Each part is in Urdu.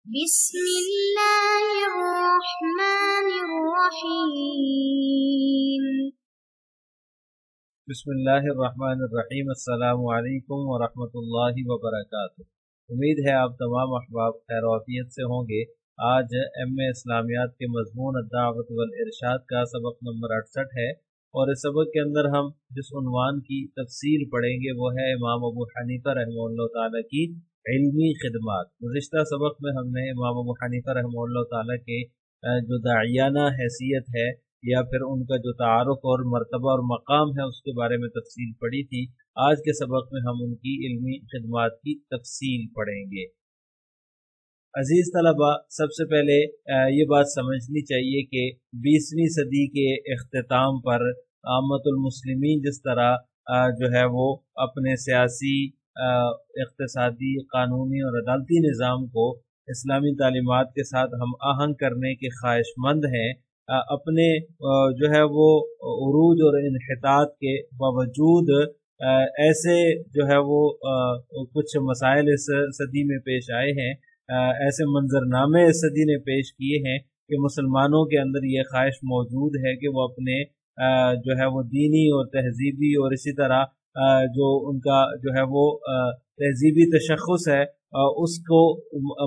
بسم اللہ الرحمن الرحیم۔ بسم اللہ الرحمن الرحیم۔ السلام علیکم ورحمۃ اللہ وبرکاتہ۔ امید ہے آپ تمام احباب خیر و عافیت سے ہوں گے۔ آج ایم اے اسلامیات کے مضمون الدعوۃ والارشاد کا سبق نمبر 68 ہے، اور اس سبق کے اندر ہم جس عنوان کی تفصیل پڑھیں گے وہ ہے امام ابو حنیفہ رحمہ اللہ تعالیٰ کی علمی خدمات۔ گزشتہ سبق میں ہم نے امام ابو حنیفہ رحمہ اللہ تعالیٰ کے جو داعیانہ حیثیت ہے یا پھر ان کا جو تعارف اور مرتبہ اور مقام ہے اس کے بارے میں تفصیل پڑھی تھی۔ آج کے سبق میں ہم ان کی علمی خدمات کی تفصیل پڑھیں گے۔ عزیز طلبہ، سب سے پہلے یہ بات سمجھنی چاہیے کہ 20ویں صدی کے اختتام پر عامت المسلمین جس طرح جو ہے وہ اپنے سیاسی، اقتصادی، قانونی اور عدالتی نظام کو اسلامی تعلیمات کے ساتھ ہم آہنگ کرنے کے خواہش مند ہیں، اپنے جو ہے وہ عروج اور انحطاط کے باوجود ایسے جو ہے وہ کچھ مسائل اس صدی میں پیش آئے ہیں، ایسے منظرنامے اس صدی نے پیش کیے ہیں کہ مسلمانوں کے اندر یہ خواہش موجود ہے کہ وہ اپنے جو ہے وہ دینی اور تہذیبی اور اسی طرح جو ان کا جو ہے وہ تہذیبی تشخص ہے اس کو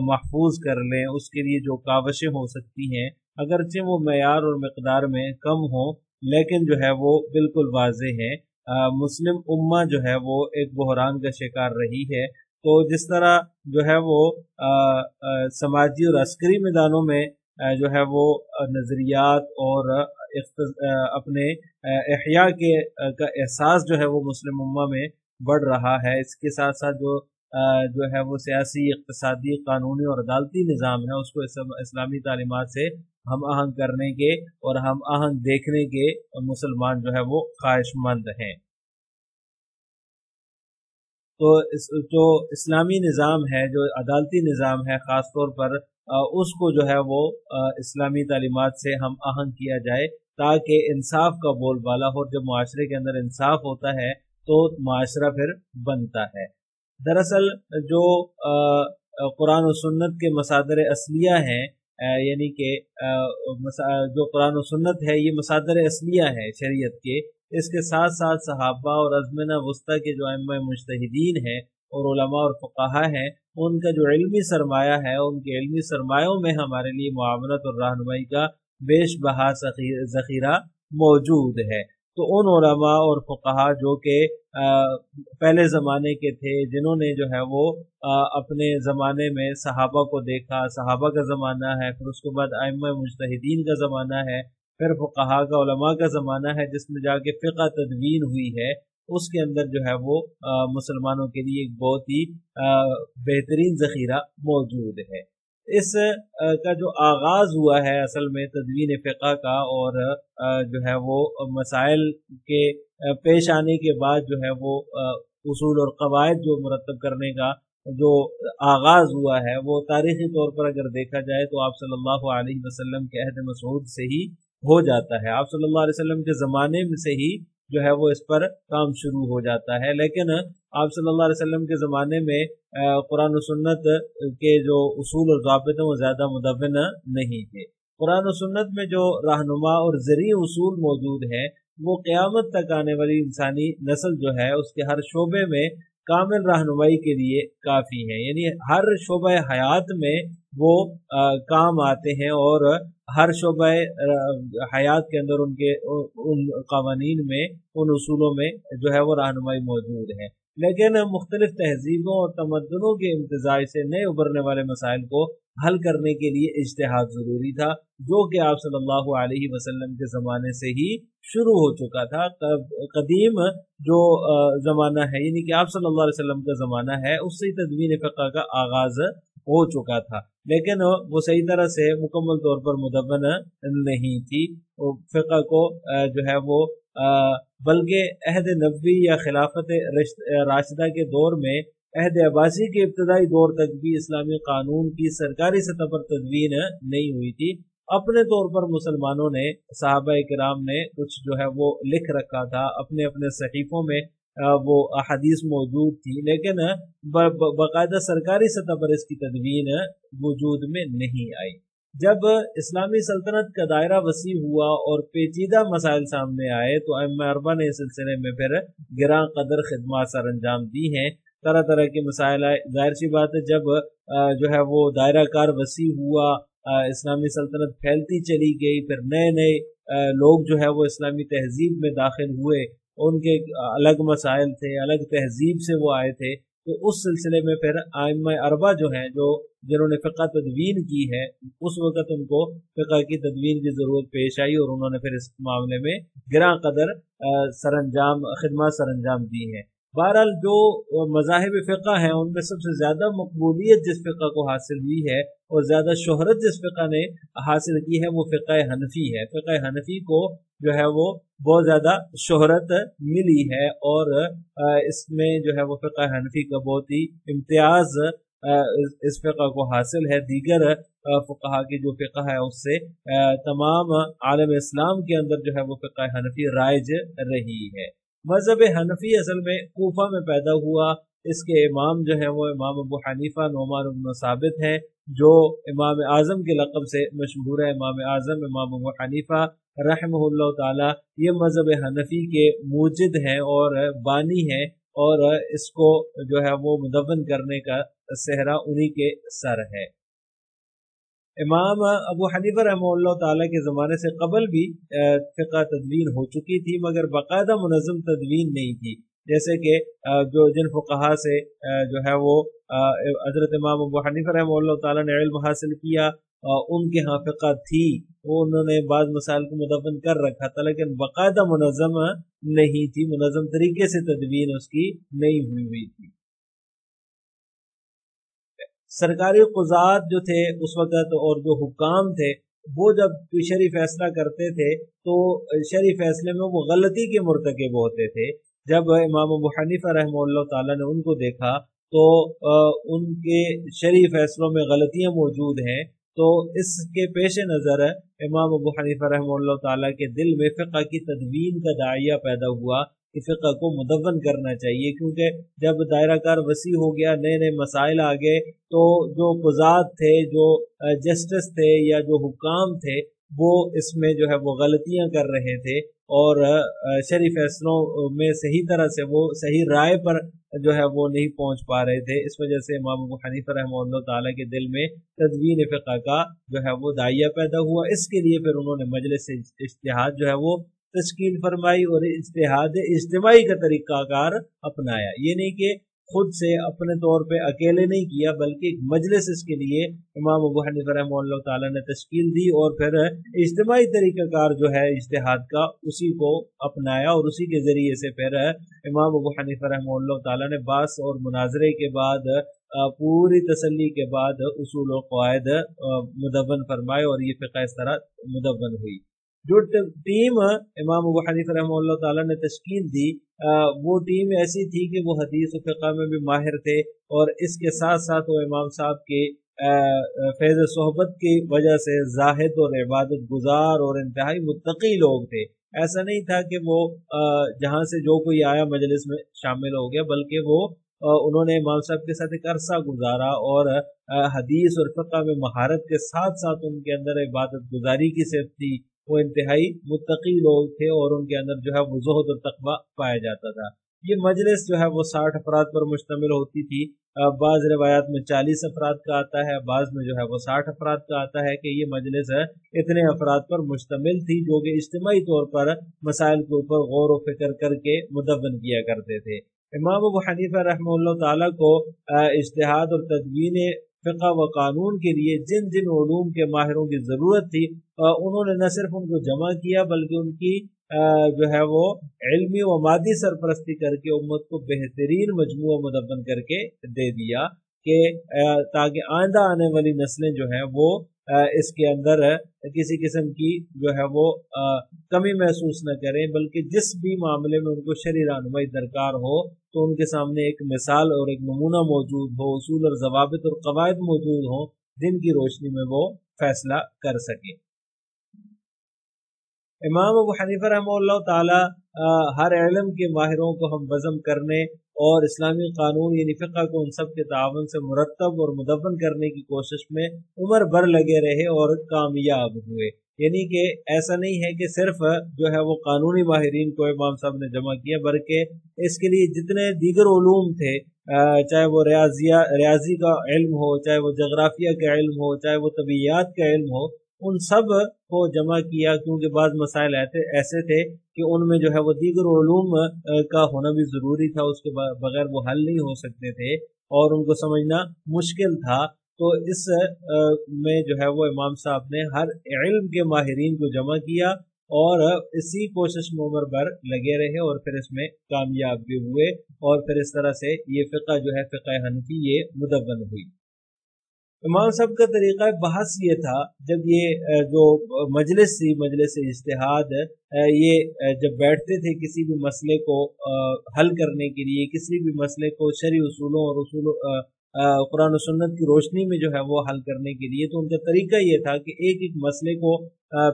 محفوظ کر لیں۔ اس کے لیے جو کاوشیں ہو سکتی ہیں اگرچہ وہ معیار اور مقدار میں کم ہوں لیکن جو ہے وہ بالکل واضح ہیں۔ مسلم امہ جو ہے وہ ایک بحران کا شکار رہی ہے، تو جس طرح جو ہے وہ سماجی اور عسکری میدانوں میں جو ہے وہ نظریات اور اپنے احیاء کا احساس جو ہے وہ مسلم امہ میں بڑھ رہا ہے، اس کے ساتھ ساتھ جو ہے وہ سیاسی، اقتصادی، قانونی اور عدالتی نظام ہے اس کو اسلامی تعلیمات سے ہم آہنگ کرنے کے اور ہم آہنگ دیکھنے کے مسلمان جو ہے وہ خواہش مند ہیں۔ تو جو اسلامی نظام ہے، جو عدالتی نظام ہے خاص طور پر، اس کو جو ہے وہ اسلامی تعلیمات سے ہم آہنگ کیا جائے تاکہ انصاف کا بول بالا ہو۔ جب معاشرے کے اندر انصاف ہوتا ہے تو معاشرہ پھر بنتا ہے۔ دراصل جو قرآن و سنت کے مصادر اصلیہ ہیں، یعنی کہ جو قرآن و سنت ہے یہ مصادر اصلیہ ہے شریعت کے، اس کے ساتھ ساتھ صحابہ اور ازمنہ وسطیٰ کے جو ائمہ مجتہدین ہیں اور علماء اور فقہا ہیں، ان کا جو علمی سرمایہ ہے، ان کے علمی سرمایوں میں ہمارے لیے معاونت اور رہنمائی کا بیش بہا ذخیرہ موجود ہے۔ تو ان علماء اور فقہا جو کہ پہلے زمانے کے تھے، جنہوں نے جو ہے وہ اپنے زمانے میں صحابہ کو دیکھا، صحابہ کا زمانہ ہے، پھر اس کے بعد ائمہ مجتہدین کا زمانہ ہے، پھر فقہا کا، علماء کا زمانہ ہے جس میں جا کے فقہ تدوین ہوئی ہے، اس کے اندر جو ہے وہ مسلمانوں کے لیے ایک بہت ہی بہترین ذخیرہ موجود ہے۔ اس کا جو آغاز ہوا ہے اصل میں تدوین فقہ کا، اور جو ہے وہ مسائل کے پیش آنے کے بعد جو ہے وہ اصول اور قواعد جو مرتب کرنے کا جو آغاز ہوا ہے، وہ تاریخی طور پر اگر دیکھا جائے تو آپ صلی اللہ علیہ وسلم کے عہد مسعود سے ہی ہو جاتا ہے۔ آپ صلی اللہ علیہ وسلم کے زمانے میں سے ہی جو ہے وہ اس پر کام شروع ہو جاتا ہے، لیکن آپ صلی اللہ علیہ وسلم کے زمانے میں قرآن و سنت کے جو اصول اور ضابط ہیں وہ زیادہ مدون نہیں تھے۔ قرآن و سنت میں جو رہنما اور ذریع اصول موجود ہیں وہ قیامت تک آنے والی انسانی نسل جو ہے اس کے ہر شعبے میں کامل رہنمائی کے لیے کافی ہیں، یعنی ہر شعبہ حیات میں وہ کام آتے ہیں، اور ہر شعبہ حیات کے اندر ان قوانین میں، ان اصولوں میں جو ہے وہ رہنمائی موجود ہے۔ لیکن مختلف تہذیبوں اور تمدنوں کے امتزاج سے نئے ابھرنے والے مسائل کو حل کرنے کے لیے اجتہاد ضروری تھا، جو کہ آپ صلی اللہ علیہ وسلم کے زمانے سے ہی شروع ہو چکا تھا۔ قدیم جو زمانہ ہے، یعنی کہ آپ صلی اللہ علیہ وسلم کا زمانہ ہے، اس سے تدوین فقہ کا آغاز ہو چکا تھا، لیکن وہ صحیح طرح سے مکمل طور پر مدون نہیں تھی فقہ کو جو ہے وہ، بلکہ عہد نبوی یا خلافت راشدہ کے دور میں، عہد عباسی کے ابتدائی دور تک بھی اسلامی قانون کی سرکاری سطح پر تدوین نہیں ہوئی تھی۔ اپنے طور پر مسلمانوں نے، صحابہ کرام نے کچھ جو ہے وہ لکھ رکھا تھا، اپنے اپنے صحیفوں میں وہ احادیث موجود تھی، لیکن باقاعدہ سرکاری سطح پر اس کی تدوین وجود میں نہیں آئی۔ جب اسلامی سلطنت کا دائرہ وسیع ہوا اور پیچیدہ مسائل سامنے آئے تو ائمہ اربعہ نے اس سلسلے میں پھر گراں قدر خدمات سر انجام دی ہیں۔ طرح طرح کے مسائل آئے، ظاہر سی بات ہے جب جو ہے وہ دائرہ کار وسیع ہوا، اسلامی سلطنت پھیلتی چلی گئی، پھر نئے نئے لوگ جو ہے وہ اسلامی تہذیب میں داخل ہوئے، ان کے الگ مسائل تھے، الگ تہذیب سے وہ آئے تھے، تو اس سلسلے میں پھر ائمہ اربعہ جو ہیں جنہوں نے فقہ تدوین کی ہے، اس وقت ان کو فقہ کی تدوین کی ضرورت پیش آئی اور انہوں نے پھر اس معاملے میں گراں قدر خدمات سر انجام دی ہیں۔ بہرحال جو مذاہب فقہ ہیں ان میں سب سے زیادہ مقبولیت جس فقہ کو حاصل ہوئی ہے اور زیادہ شہرت جس فقہ نے حاصل کی ہے وہ فقہ حنفی ہے۔ فقہ حنفی کو جو ہے وہ بہت زیادہ شہرت ملی ہے اور اس میں جو ہے وہ فقہ حنفی کا بہت ہی امتیاز اس فقہ کو حاصل ہے، دیگر فقہا کی جو فقہ ہے اس سے تمام عالم اسلام کے اندر جو ہے وہ فقہ حنفی رائج رہی ہے۔ مذہب حنفی اصل میں کوفہ میں پیدا ہوا، اس کے امام جو ہیں وہ امام ابو حنیفہ نعمان بن ثابت ہیں جو امام اعظم کے لقب سے مشہور ہے۔ امام اعظم امام ابو حنیفہ رحمہ اللہ تعالی یہ مذہب حنفی کے موجد ہیں اور بانی ہیں، اور اس کو جو ہے وہ مدون کرنے کا صحرا انہی کے سر ہے۔ امام ابو حنیفہ رحمہ اللہ تعالیٰ کے زمانے سے قبل بھی فقہ تدوین ہو چکی تھی، مگر باقاعدہ منظم تدوین نہیں تھی، جیسے کہ جن فقہا سے جو ہے وہ حضرت امام ابو حنیفہ رحمہ اللہ تعالیٰ نے علم حاصل کیا، ان کے ہاں فقہ تھی، وہ انہوں نے بعض مسائل کو مدون کر رکھا تھا، لیکن باقاعدہ منظم نہیں تھی، منظم طریقے سے تدوین اس کی نہیں ہوئی تھی۔ سرکاری قضات جو تھے اس وقت اور جو حکام تھے وہ جب کوئی شرعی فیصلہ کرتے تھے تو شرعی فیصلے میں وہ غلطی کے مرتکب ہوتے تھے۔ جب امام ابو حنیفہ رحمہ اللہ تعالیٰ نے ان کو دیکھا تو ان کے شرعی فیصلوں میں غلطیاں موجود ہیں، تو اس کے پیش نظر امام ابو حنیفہ رحمہ اللہ تعالیٰ کے دل میں فقہ کی تدوین کا داعیہ پیدا ہوا کہ فقہ کو مدون کرنا چاہیے، کیونکہ جب دائرہ کار وسیع ہو گیا، نئے نئے مسائل آ گئے، تو جو قضات تھے، جو جسٹس تھے یا جو حکام تھے، وہ اس میں جو ہے وہ غلطیاں کر رہے تھے اور شرعی فیصلوں میں صحیح طرح سے وہ صحیح رائے پر جو ہے وہ نہیں پہنچ پا رہے تھے۔ اس وجہ سے امام ابو حنیفہ رحمہ اللہ تعالیٰ کے دل میں تدوین فقہ کا جو ہے وہ داعیہ پیدا ہوا۔ اس کے لیے پھر انہوں نے مجلس اجتہاد جو ہے وہ تشکیل فرمائی اور اجتہاد اجتماعی کا طریقہ کار اپنایا، یہ نہیں کہ خود سے اپنے طور پہ اکیلے نہیں کیا، بلکہ ایک مجلس اس کے لیے امام ابو حنیفہ رحمہ اللہ تعالیٰ نے تشکیل دی اور پھر اجتماعی طریقہ کار جو ہے اجتہاد کا اسی کو اپنایا، اور اسی کے ذریعے سے پھر امام ابو حنیفہ رحمہ اللہ تعالیٰ نے بحث اور مناظرے کے بعد پوری تسلی کے بعد اصول و قواعد مدون فرمائے اور یہ فقہ اس طرح مدون ہوئی۔ جو ٹیم امام ابو حنیفہ رحمہ اللہ تعالیٰ نے تشکیل دی وہ ٹیم ایسی تھی کہ وہ حدیث و فقہ میں بھی ماہر تھے، اور اس کے ساتھ ساتھ وہ امام صاحب کے فیض صحبت کی وجہ سے زاہد اور عبادت گزار اور انتہائی متقی لوگ تھے۔ ایسا نہیں تھا کہ وہ جہاں سے جو کوئی آیا مجلس میں شامل ہو گیا، بلکہ وہ انہوں نے امام صاحب کے ساتھ ایک عرصہ گزارا اور حدیث اور فقہ میں مہارت کے ساتھ ساتھ ان کے اندر عبادت گزاری کی صفت تھی، وہ انتہائی متقی لوگ تھے اور ان کے اندر جو ہے وہ زہد اور تقویٰ پایا جاتا تھا۔ یہ مجلس جو ہے وہ 60 افراد پر مشتمل ہوتی تھی، بعض روایات میں 40 افراد کا آتا ہے، بعض میں جو ہے وہ 60 افراد کا آتا ہے کہ یہ مجلس اتنے افراد پر مشتمل تھی جو کہ اجتماعی طور پر مسائل کے اوپر غور و فکر کر کے مدون کیا کرتے تھے۔ امام ابو حنیفہ رحمہ اللہ تعالیٰ کو اجتہاد اور تدوین فقہ و قانون کے لیے جن جن علوم کے ماہروں کی ضرورت تھی انہوں نے نہ صرف ان کو جمع کیا بلکہ ان کی جو ہے وہ علمی و مادی سرپرستی کر کے امت کو بہترین مجموعہ مدون کر کے دے دیا کہ تاکہ آئندہ آنے والی نسلیں جو ہیں وہ اس کے اندر کسی قسم کی جو ہے وہ کمی محسوس نہ کریں، بلکہ جس بھی معاملے میں ان کو شرعی رہنمائی درکار ہو تو ان کے سامنے ایک مثال اور ایک نمونہ موجود ہو، اصول اور ضوابط اور قواعد موجود ہوں جن کی روشنی میں وہ فیصلہ کر سکیں۔ امام ابو حنیفہ رحمہ اللہ تعالی ہر علم کے ماہروں کو ہم بزم کرنے اور اسلامی قانون یعنی فقہ کو ان سب کے تعاون سے مرتب اور مدون کرنے کی کوشش میں عمر بھر لگے رہے اور کامیاب ہوئے. یعنی کہ ایسا نہیں ہے کہ صرف جو ہے وہ قانونی ماہرین کو امام صاحب نے جمع کیا، بلکہ اس کے لیے جتنے دیگر علوم تھے، چاہے وہ ریاضی کا علم ہو، چاہے وہ جغرافیہ کا علم ہو، چاہے وہ طبیعیات کا علم ہو، ان سب کو جمع کیا، کیونکہ بعض مسائل ایسے تھے کہ ان میں جو ہے وہ دیگر علوم کا ہونا بھی ضروری تھا، اس کے بغیر وہ حل نہیں ہو سکتے تھے اور ان کو سمجھنا مشکل تھا. تو اس میں جو ہے وہ امام صاحب نے ہر علم کے ماہرین کو جمع کیا اور اسی کوشش میں عمر بھر لگے رہے اور پھر اس میں کامیاب بھی ہوئے، اور پھر اس طرح سے یہ فقہ جو ہے فقہ حنفی یہ مدون ہوئی. امام صاحب کا طریقہ بحث یہ تھا، جب یہ جو مجلس تھی، مجلس اجتہاد، یہ جب بیٹھتے تھے کسی بھی مسئلے کو حل کرنے کے لیے، کسی بھی مسئلے کو شرعی اصولوں اور قرآن و سنت کی روشنی میں جو ہے وہ حل کرنے کے لیے، تو ان کا طریقہ یہ تھا کہ ایک ایک مسئلے کو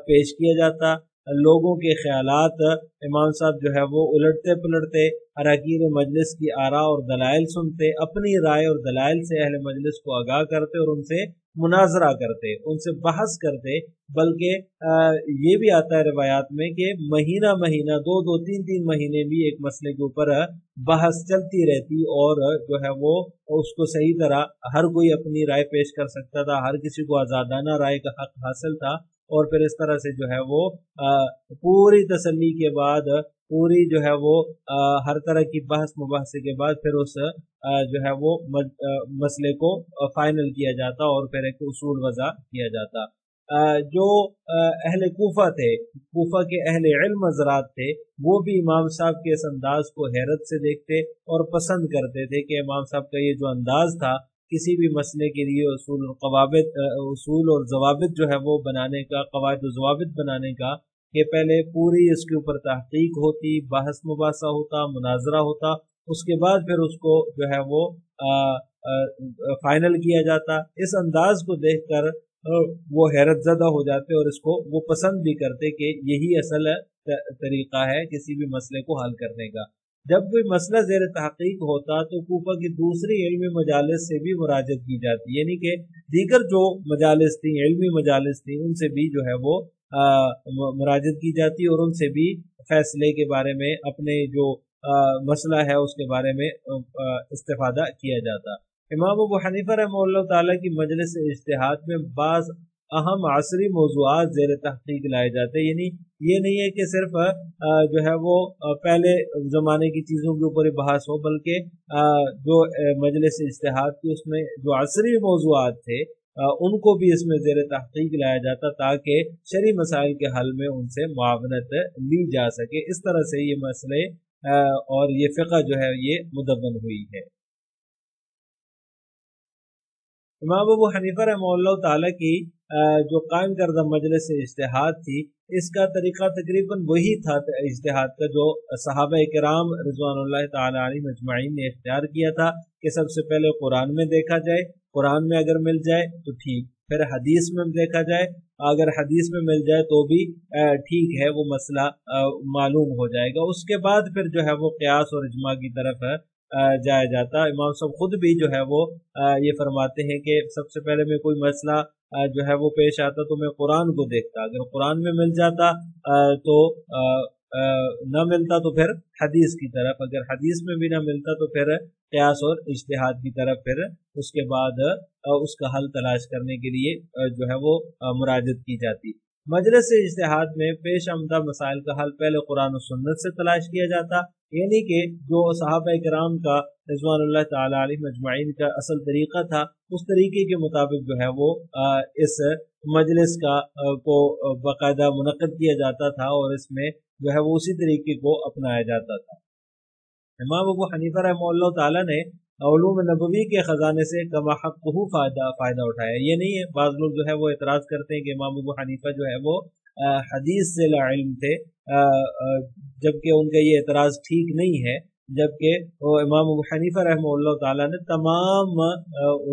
پیش کیا جاتا، لوگوں کے خیالات امام صاحب جو ہے وہ الٹتے پلٹتے، اراکین مجلس کی آراء اور دلائل سنتے، اپنی رائے اور دلائل سے اہل مجلس کو آگاہ کرتے اور ان سے مناظرہ کرتے، ان سے بحث کرتے. بلکہ یہ بھی آتا ہے روایات میں کہ مہینہ مہینہ، دو تین مہینے بھی ایک مسئلے کے اوپر بحث چلتی رہتی، اور جو ہے وہ اس کو صحیح طرح ہر کوئی اپنی رائے پیش کر سکتا تھا، ہر کسی کو آزادانہ رائے کا حق حاصل تھا. اور پھر اس طرح سے جو ہے وہ پوری تسلی کے بعد، پوری جو ہے وہ ہر طرح کی بحث مباحثے کے بعد پھر اس جو ہے وہ مسئلے کو فائنل کیا جاتا اور پھر ایک اصول وضع کیا جاتا. جو اہل کوفہ تھے، کوفہ کے اہل علم حضرات تھے، وہ بھی امام صاحب کے اس انداز کو حیرت سے دیکھتے اور پسند کرتے تھے کہ امام صاحب کا یہ جو انداز تھا کسی بھی مسئلے کے لیے اصول اور ضوابط جو ہے وہ بنانے کا، قواعد و ضوابط بنانے کا، کہ پہلے پوری اس کے اوپر تحقیق ہوتی، بحث مباحثہ ہوتا، مناظرہ ہوتا، اس کے بعد پھر اس کو جو ہے وہ فائنل کیا جاتا. اس انداز کو دیکھ کر وہ حیرت زدہ ہو جاتے اور اس کو وہ پسند بھی کرتے کہ یہی اصل طریقہ ہے کسی بھی مسئلے کو حل کرنے کا. جب کوئی مسئلہ زیر تحقیق ہوتا تو کوفہ کی دوسری علمی مجالس سے بھی مراجعت کی جاتی، یعنی کہ دیگر جو مجالس تھیں، علمی مجالس تھیں، ان سے بھی جو ہے وہ مراجعت کی جاتی اور ان سے بھی فیصلے کے بارے میں، اپنے جو مسئلہ ہے اس کے بارے میں استفادہ کیا جاتا. امام ابو حنیفہ رحمہ اللہ تعالیٰ کی مجلس اجتہاد میں بعض اہم عصری موضوعات زیر تحقیق لائے جاتے، یعنی یہ نہیں ہے کہ صرف جو ہے وہ پہلے زمانے کی چیزوں کے اوپر بحث ہو، بلکہ جو مجلس اجتہاد کی اس میں جو عصری موضوعات تھے ان کو بھی اس میں زیر تحقیق لایا جاتا تاکہ شرعی مسائل کے حل میں ان سے معاونت لی جا سکے. اس طرح سے یہ مسئلے اور یہ فقہ جو ہے یہ مدون ہوئی ہے. امام ابو حنیفہ رحمہ اللہ تعالیٰ کی جو قائم کردہ مجلس اجتہاد تھی، اس کا طریقہ تقریباً وہی تھا اجتہاد کا جو صحابہ کرام رضوان اللہ تعالیٰ علیہ اجمعین نے اختیار کیا تھا، کہ سب سے پہلے قرآن میں دیکھا جائے، قرآن میں اگر مل جائے تو ٹھیک، پھر حدیث میں دیکھا جائے، اگر حدیث میں مل جائے تو بھی ٹھیک ہے، وہ مسئلہ معلوم ہو جائے گا. اس کے بعد پھر جو ہے وہ قیاس اور اجماع کی طرف جایا جاتا. امام صاحب خود بھی جو ہے وہ یہ فرماتے ہیں کہ سب سے پہلے میں کوئی مسئلہ جو ہے وہ پیش آتا تو میں قرآن کو دیکھتا، اگر قرآن میں مل جاتا تو نہ ملتا تو پھر حدیث کی طرف، اگر حدیث میں بھی نہ ملتا تو پھر قیاس اور اجتہاد کی طرف، پھر اس کے بعد اس کا حل تلاش کرنے کے لیے جو ہے وہ مراجعت کی جاتی. مجلس اجتہاد میں پیش آمدہ مسائل کا حل پہلے قرآن و سنت سے تلاش کیا جاتا، یعنی کہ جو صحابہ کرام کا رضوان اللہ تعالیٰ علیہ مجمعین کا اصل طریقہ تھا، اس طریقے کے مطابق جو ہے وہ اس مجلس کو باقاعدہ منعقد کیا جاتا تھا اور اس میں جو ہے وہ اسی طریقے کو اپنایا جاتا تھا. امام ابو حنیفہ رحمہ اللہ تعالیٰ نے علوم نبوی کے خزانے سے کما حقہ فائدہ اٹھایا. یہ نہیں ہے، بعض لوگ جو ہے وہ اعتراض کرتے ہیں کہ امام ابو حنیفہ جو ہے وہ حدیث سے لا علم تھے، جبکہ ان کا یہ اعتراض ٹھیک نہیں ہے. جبکہ وہ امام ابو حنیفہ رحمہ اللہ تعالیٰ نے تمام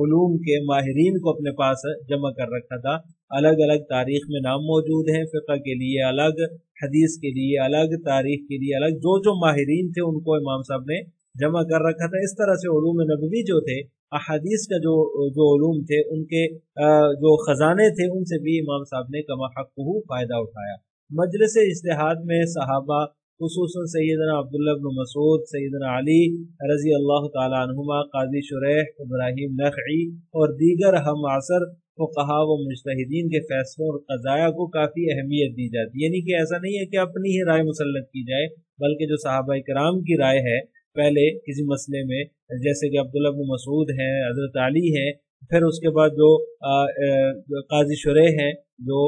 علوم کے ماہرین کو اپنے پاس جمع کر رکھا تھا. الگ الگ تاریخ میں نام موجود ہیں، فقہ کے لیے الگ، حدیث کے لیے الگ، تاریخ کے لیے الگ، جو ماہرین تھے ان کو امام صاحب نے جمع کر رکھا تھا. اس طرح سے علوم نبوی جو تھے، احادیث کا جو علوم تھے، ان کے جو خزانے تھے، ان سے بھی امام صاحب نے کما حقہ فائدہ اٹھایا. مجلس اجتہاد میں صحابہ خصوصاً سیدنا عبداللہ بن مسعود، سیدنا علی رضی اللہ تعالی عنہما، قاضی شریح، ابراہیم نخعی اور دیگر ہم عصر فقہا و مجتہدین کے فیصلوں اور قضایا کو کافی اہمیت دی جاتی ہے. یعنی کہ ایسا نہیں ہے کہ اپنی ہی رائے مسلط کی جائے، بلکہ جو صحابہ کرام کی رائے ہے پہلے کسی مسئلے میں، جیسے کہ عبداللہ بن مسعود ہیں، حضرت علی ہیں، پھر اس کے بعد جو قاضی شریح ہیں جو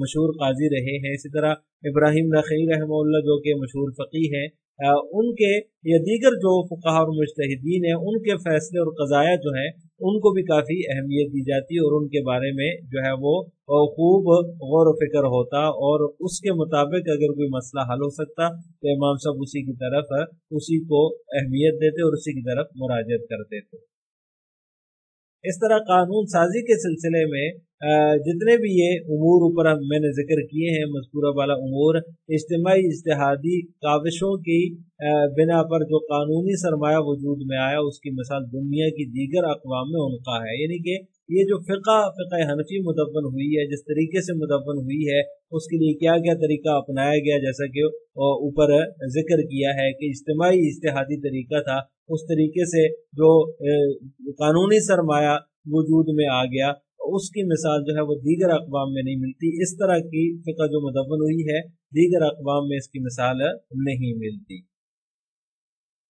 مشہور قاضی رہے ہیں، اسی طرح ابراہیم نخعی رحمہ اللہ جو کہ مشہور فقیہ ہیں، ان کے یا دیگر جو فقہا اور مجتہدین ہیں ان کے فیصلے اور قضایا جو ہیں ان کو بھی کافی اہمیت دی جاتی اور ان کے بارے میں جو ہے وہ خوب غور و فکر ہوتا، اور اس کے مطابق اگر کوئی مسئلہ حل ہو سکتا تو امام صاحب اسی کی طرف اسی کو اہمیت دیتے اور اسی کی طرف مراجعت کرتے تھے. اس طرح قانون سازی کے سلسلے میں جتنے بھی یہ امور اوپر میں نے ذکر کیے ہیں، مذکورہ والا امور، اجتماعی اجتہادی کاوشوں کی بنا پر جو قانونی سرمایہ وجود میں آیا، اس کی مثال دنیا کی دیگر اقوام میں عنقا ہے. یعنی کہ یہ جو فقہ حنفی مدون ہوئی ہے، جس طریقے سے مدون ہوئی ہے، اس کے لیے کیا کیا طریقہ اپنایا گیا، جیسا کہ اوپر ذکر کیا ہے کہ اجتماعی اجتہادی طریقہ تھا، اس طریقے سے جو قانونی سرمایہ وجود میں آ گیا، اس کی مثال جو ہے وہ دیگر اقوام میں نہیں ملتی. اس طرح کی فقہ جو مدون ہوئی ہے دیگر اقوام میں اس کی مثال نہیں ملتی.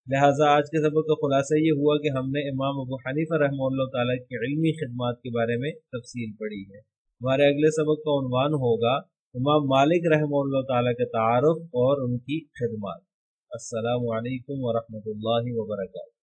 لہٰذا آج کے سبق کا خلاصہ یہ ہوا کہ ہم نے امام ابو حنیفہ رحمہ اللہ تعالیٰ کی علمی خدمات کے بارے میں تفصیل پڑھی ہے. ہمارے اگلے سبق کا عنوان ہوگا امام مالک رحمہ اللہ تعالیٰ کے تعارف اور ان کی خدمات. السلام علیکم ورحمۃ اللہ وبرکاتہ.